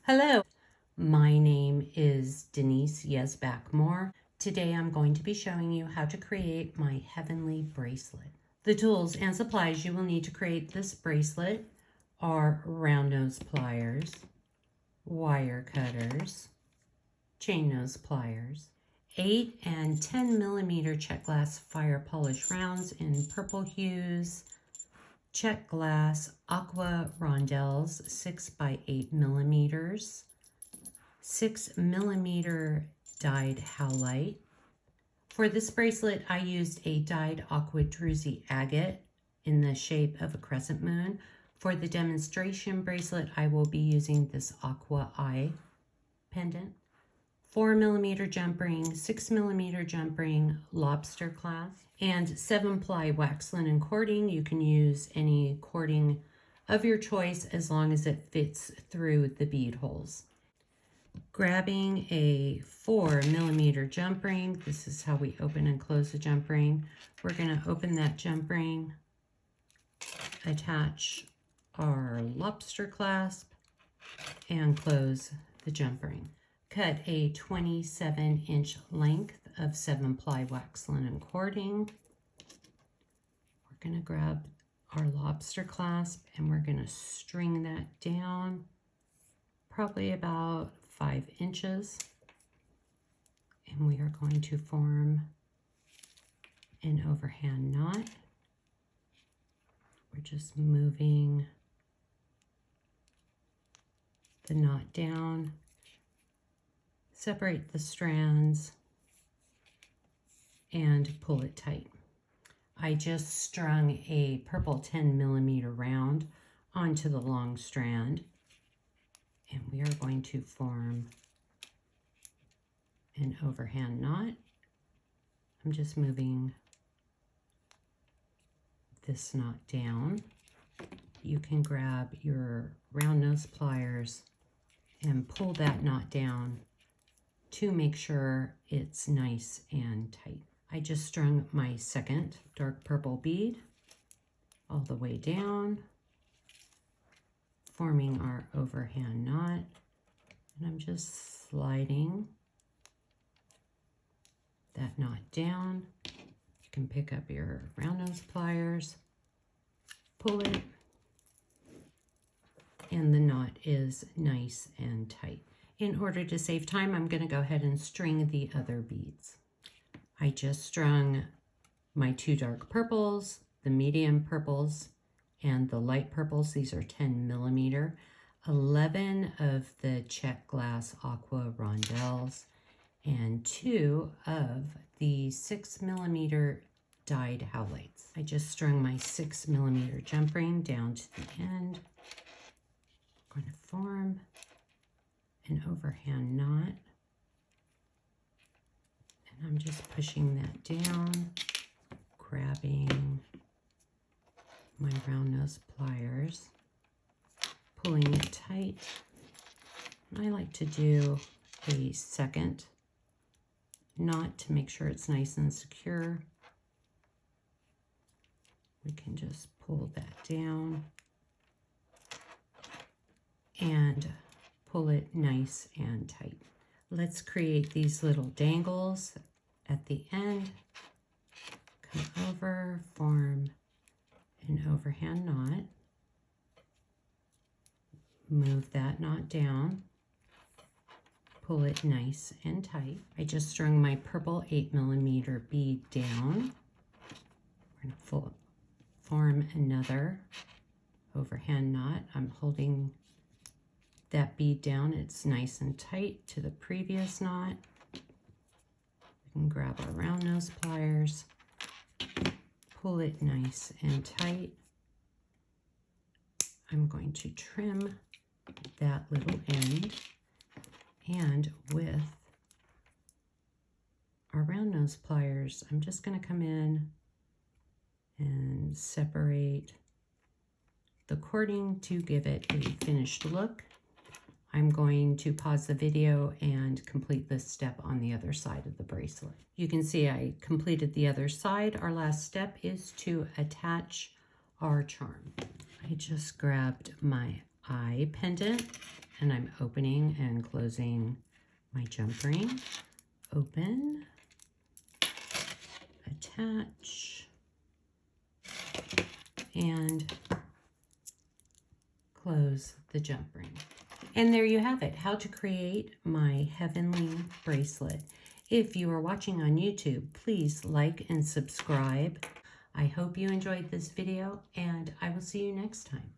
Hello, my name is Denise Yezbak Moore. Today I'm going to be showing you how to create my heavenly bracelet. The tools and supplies you will need to create this bracelet are round nose pliers, wire cutters, chain nose pliers, 8 and 10 millimeter Czech glass fire polish rounds in purple hues, Czech glass aqua rondelles 6 by 8 millimeters, 6 millimeter dyed howlite. For this bracelet, I used a dyed aqua druzy agate in the shape of a crescent moon. For the demonstration bracelet, I will be using this aqua eye pendant. 4 millimeter jump ring, 6 millimeter jump ring, lobster clasp, and 7-ply wax linen cording. You can use any cording of your choice as long as it fits through the bead holes. Grabbing a 4 millimeter jump ring, this is how we open and close the jump ring. We're going to open that jump ring, attach our lobster clasp, and close the jump ring. Cut a 27-inch length of 7-ply wax linen cording. We're going to grab our lobster clasp and we're going to string that down probably about 5 inches. And we are going to form an overhand knot. We're just moving the knot down. Separate the strands and pull it tight. I just strung a purple 10 millimeter round onto the long strand, and we are going to form an overhand knot. I'm just moving this knot down. You can grab your round nose pliers and pull that knot down to make sure it's nice and tight. I just strung my second dark purple bead all the way down, forming our overhand knot, and I'm just sliding that knot down. You can pick up your round nose pliers, pull it, and the knot is nice and tight. In order to save time, I'm going to go ahead and string the other beads. I just strung my 2 dark purples, the medium purples, and the light purples. These are 10 millimeter, 11 of the Czech glass aqua rondelles, and 2 of the 6 millimeter dyed howlites. I just strung my 6 millimeter jump ring down to the end. I'm going to form an overhand knot, and I'm just pushing that down, grabbing my round nose pliers, pulling it tight. I like to do a second knot to make sure it's nice and secure. We can just pull that down and pull it nice and tight. Let's create these little dangles at the end. Come over, form an overhand knot. Move that knot down. Pull it nice and tight. I just strung my purple 8 millimeter bead down. We're going to form another overhand knot. I'm holding that bead down. It's nice and tight to the previous knot. We can grab our round nose pliers, pull it nice and tight. I'm going to trim that little end, and with our round nose pliers, I'm just going to come in and separate the cording to give it a finished look. I'm going to pause the video and complete this step on the other side of the bracelet. You can see I completed the other side. Our last step is to attach our charm. I just grabbed my eye pendant and I'm opening and closing my jump ring. Open, attach, and close the jump ring. And there you have it, how to create my heavenly bracelet. If you are watching on YouTube, please like and subscribe. I hope you enjoyed this video, and I will see you next time.